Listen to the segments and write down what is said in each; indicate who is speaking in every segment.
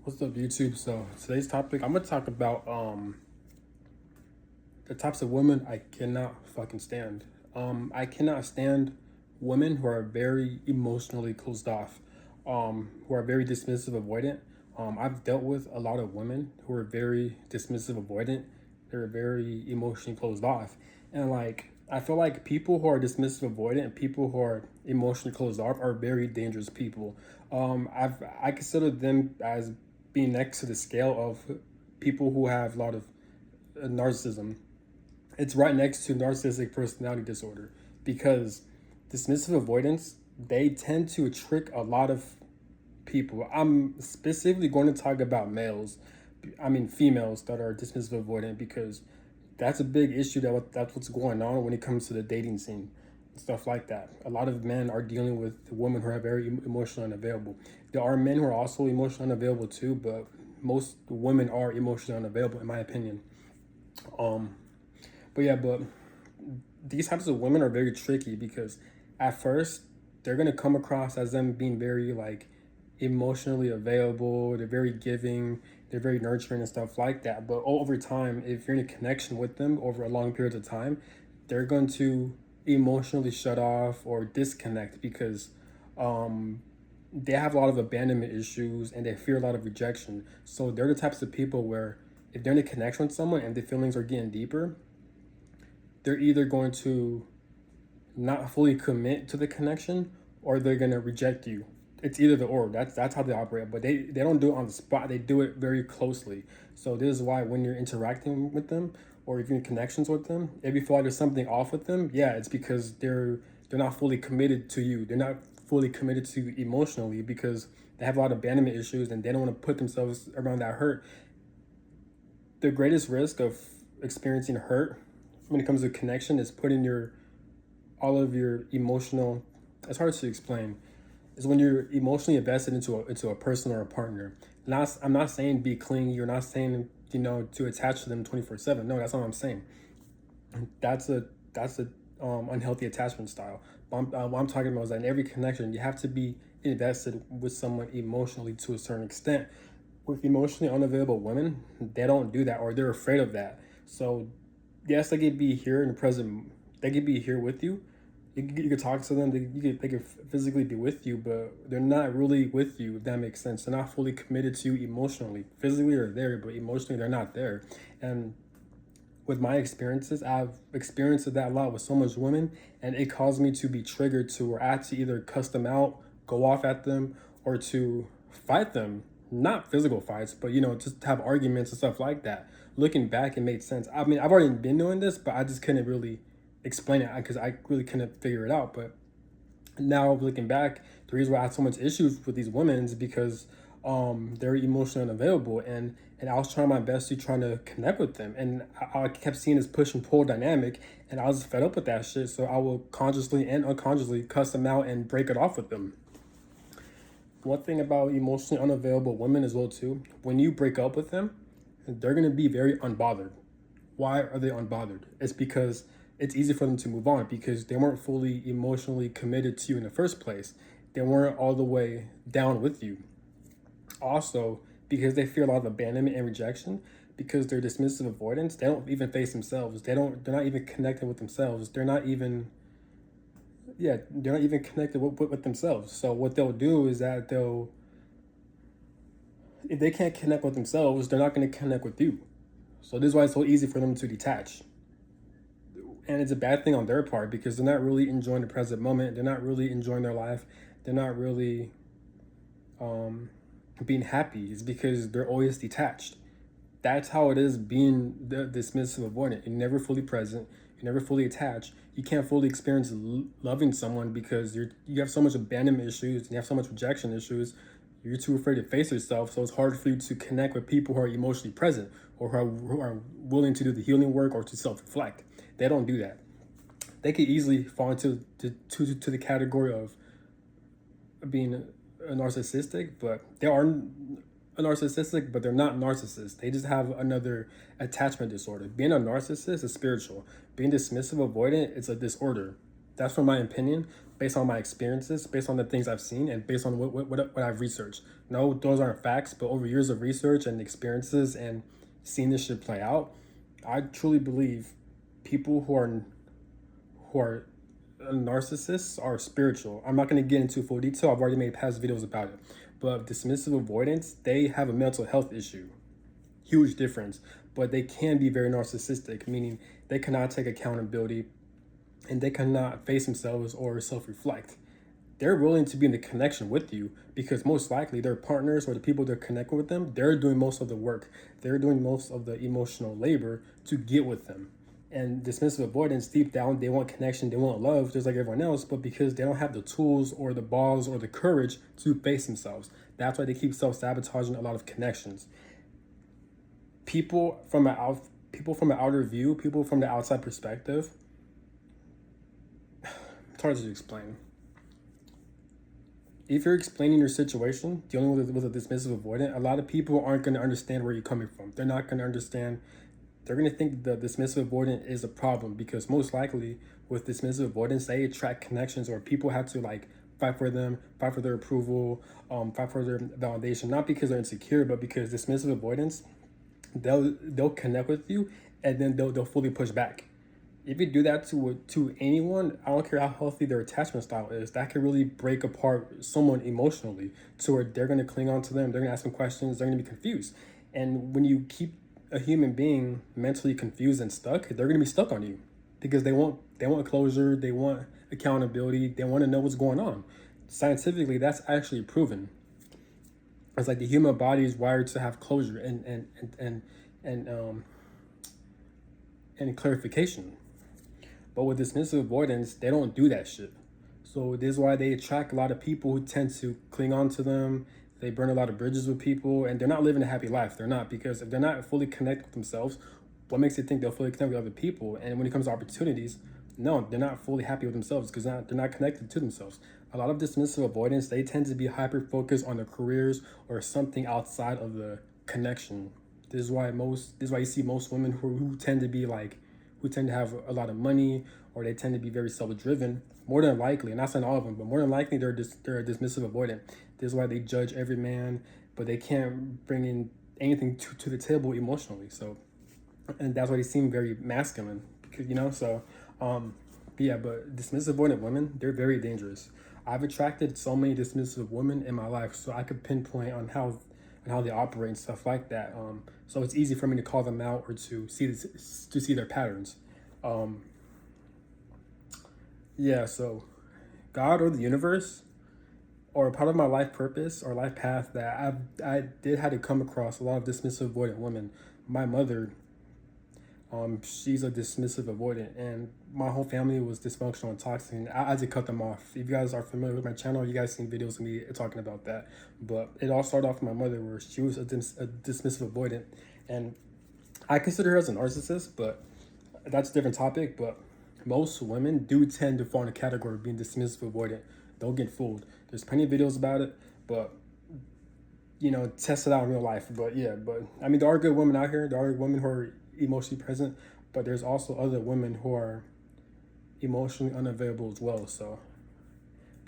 Speaker 1: What's up, YouTube? So today's topic, I'm gonna talk about the types of women I cannot fucking stand. I cannot stand women who are very emotionally closed off, who are very dismissive, avoidant. I've dealt with a lot of women who are very dismissive, avoidant. They're very emotionally closed off, and like I feel like people who are dismissive, avoidant, and people who are emotionally closed off are very dangerous people. I consider them as being next to the scale of people who have a lot of narcissism. It's right next to narcissistic personality disorder because dismissive avoidance, they tend to trick a lot of people. I'm specifically going to talk about females that are dismissive avoidant because that's a big issue. That's what's going on when it comes to the dating scene, stuff like that. A lot of men are dealing with women who are very emotionally unavailable. There are men who are also emotionally unavailable too, but most women are emotionally unavailable, in my opinion. Um, but these types of women are very tricky because at first they're gonna come across as them being very like emotionally available. They're very giving. They're very nurturing and stuff like that. But over time, if you're in a connection with them over a long period of time, they're going to emotionally shut off or disconnect because um, they have a lot of abandonment issues and they fear a lot of rejection. So they're the types of people where if they're in a connection with someone and the feelings are getting deeper, they're either going to not fully commit to the connection or they're gonna reject you. It's either the or. That's how they operate. But they don't do it on the spot. They do it very closely. So this is why when you're interacting with them or if you're in connections with them, if you feel like there's something off with them, yeah, it's because they're not fully committed to you. They're not fully committed to you emotionally because they have a lot of abandonment issues and they don't want to put themselves around that hurt. The greatest risk of experiencing hurt when it comes to connection is putting your all of your emotional, it's hard to explain, is when you're emotionally invested into a person or a partner. I'm not saying be clingy. You're not saying to attach to them 24/7. No, that's not what I'm saying. That's a unhealthy attachment style. What I'm talking about is that in every connection you have to be invested with someone emotionally to a certain extent. With emotionally unavailable women, they don't do that or they're afraid of that. So yes, they could be here in the present. They could be here with you. You could talk to them. They could physically be with you, but they're not really with you. If that makes sense, they're not fully committed to you emotionally. Physically, they're there, but emotionally, they're not there. And with my experiences, I've experienced that a lot with so much women, and it caused me to be triggered to where I had to either cuss them out, go off at them, or to fight them. Not physical fights, but just have arguments and stuff like that. Looking back, it made sense. I mean, I've already been doing this, but I just couldn't really explain it because I really couldn't figure it out. But now looking back, the reason why I had so much issues with these women is because they're emotionally unavailable, and I was trying my best to trying to connect with them, and I kept seeing this push and pull dynamic, and I was fed up with that shit. So I will consciously and unconsciously cuss them out and break it off with them. One thing about emotionally unavailable women as well too, when you break up with them, they're gonna be very unbothered. Why are they unbothered? It's because it's easy for them to move on because they weren't fully emotionally committed to you in the first place. They weren't all the way down with you. Also, because they fear a lot of abandonment and rejection, because they're dismissive avoidance, they don't even face themselves. They're not even connected with themselves. They're not even connected with themselves. So what they'll do is that if they can't connect with themselves, they're not going to connect with you. So this is why it's so easy for them to detach. And it's a bad thing on their part because they're not really enjoying the present moment. They're not really enjoying their life. They're not really being happy. It's because they're always detached. That's how it is being the dismissive avoidant. You're never fully present. You're never fully attached. You can't fully experience loving someone because you have so much abandonment issues and you have so much rejection issues. You're too afraid to face yourself, so it's hard for you to connect with people who are emotionally present or who are willing to do the healing work or to self-reflect. They don't do that. They could easily fall into to the category of being a narcissistic, but they are a narcissistic, but they're not narcissists. They just have another attachment disorder. Being a narcissist is spiritual. Being dismissive, avoidant, it's a disorder. That's from my opinion, based on my experiences, based on the things I've seen, and based on what I've researched. No, those aren't facts, but over years of research and experiences and seeing this shit play out, I truly believe people who are narcissists are spiritual. I'm not going to get into full detail. I've already made past videos about it. But dismissive avoidance, they have a mental health issue. Huge difference. But they can be very narcissistic, meaning they cannot take accountability and they cannot face themselves or self-reflect. They're willing to be in the connection with you because most likely their partners or the people they're connecting with them, they're doing most of the work. They're doing most of the emotional labor to get with them. And dismissive avoidance, deep down, they want connection, they want love, just like everyone else, but because they don't have the tools or the balls or the courage to face themselves. That's why they keep self-sabotaging a lot of connections. People from an outer view, people from the outside perspective, it's hard to explain. If you're explaining your situation, dealing with a dismissive avoidant, a lot of people aren't going to understand where you're coming from. They're not going to understand. They're going to think the dismissive avoidant is a problem because most likely with dismissive avoidance, they attract connections or people have to like fight for them, fight for their approval, fight for their validation, not because they're insecure, but because dismissive avoidance, they'll connect with you and then they'll fully push back. If you do that to anyone, I don't care how healthy their attachment style is, that can really break apart someone emotionally to where they're going to cling on to them, they're going to ask them questions, they're going to be confused. And when you keep a human being mentally confused and stuck, they're going to be stuck on you because they want closure, they want accountability, they want to know what's going on. Scientifically, that's actually proven. It's like the human body is wired to have closure and clarification. But with dismissive avoidance, they don't do that shit. So this is why they attract a lot of people who tend to cling on to them. They burn a lot of bridges with people, and they're not living a happy life. They're not, because if they're not fully connected with themselves, what makes you think they'll fully connect with other people? And when it comes to opportunities, no, they're not fully happy with themselves because they're not connected to themselves. A lot of dismissive avoidance, they tend to be hyper focused on their careers or something outside of the connection. This is why you see most women who tend to be like, who tend to have a lot of money or they tend to be very self-driven, more than likely, and not saying all of them, but more than likely they're a dismissive avoidant. This is why they judge every man, but they can't bring in anything to the table emotionally. So, and that's why they seem very masculine, because, but dismissive avoidant women, they're very dangerous. I've attracted so many dismissive women in my life, so I could pinpoint on how they operate and stuff like that. So it's easy for me to call them out or to see their patterns. So God or the universe or part of my life purpose or life path that I did had to come across a lot of dismissive avoidant women. My mother, she's a dismissive avoidant, and my whole family was dysfunctional and toxic. And I had to cut them off. If you guys are familiar with my channel, you guys seen videos of me talking about that. But it all started off with my mother, where she was a dismissive avoidant, and I consider her as a narcissist, but that's a different topic. But most women do tend to fall in the category of being dismissive avoidant. Don't get fooled. There's plenty of videos about it, but test it out in real life. But I mean, there are good women out here. There are women who are emotionally present, but there's also other women who are emotionally unavailable as well. So,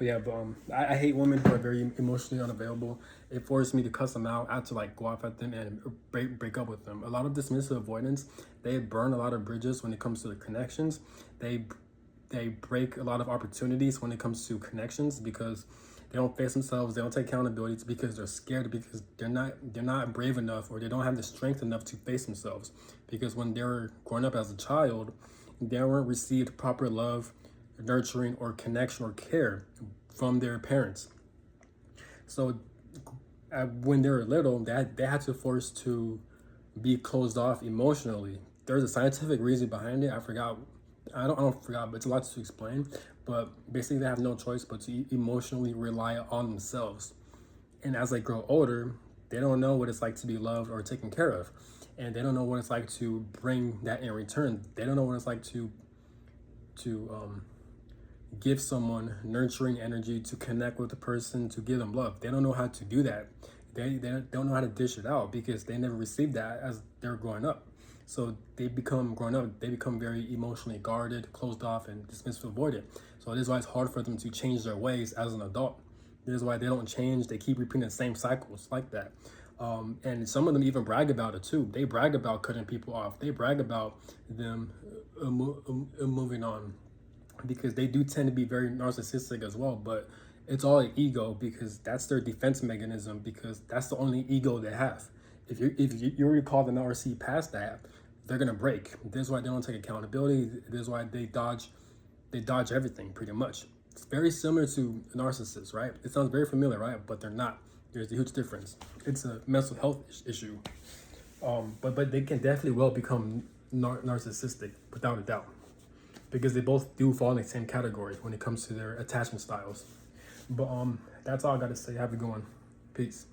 Speaker 1: I hate women who are very emotionally unavailable. It forced me to cuss them out. I had to go off at them and break up with them. A lot of dismissive avoidance, they burn a lot of bridges when it comes to the connections. They break a lot of opportunities when it comes to connections because they don't face themselves. They don't take accountability. It's because they're scared, because they're not brave enough, or they don't have the strength enough to face themselves. Because when they were growing up as a child, they weren't received proper love, nurturing, or connection or care from their parents. So when they were little, they had to force to be closed off emotionally. There's a scientific reason behind it. I don't forgot, but it's a lot to explain. But basically, they have no choice but to emotionally rely on themselves. And as they grow older, they don't know what it's like to be loved or taken care of. And they don't know what it's like to bring that in return. They don't know what it's like to give someone nurturing energy, to connect with the person, to give them love. They don't know how to do that. They don't know how to dish it out because they never received that as they're growing up. So they become very emotionally guarded, closed off, and dismissive avoidant. So it is why it's hard for them to change their ways as an adult, This is why they don't change. They keep repeating the same cycles like that. And some of them even brag about it too. They brag about cutting people off. They brag about them moving on, because they do tend to be very narcissistic as well. But it's all an ego, because that's their defense mechanism, because that's the only ego they have. If you recall the narcissist past that, they're gonna break. This is why they don't take accountability. This is why they dodge everything pretty much. It's very similar to narcissists, right? It sounds very familiar, right? But they're not. There's a huge difference. It's a mental health issue. But they can definitely well become narcissistic without a doubt, because they both do fall in the same category when it comes to their attachment styles. But that's all I got to say. Have a good one. Peace.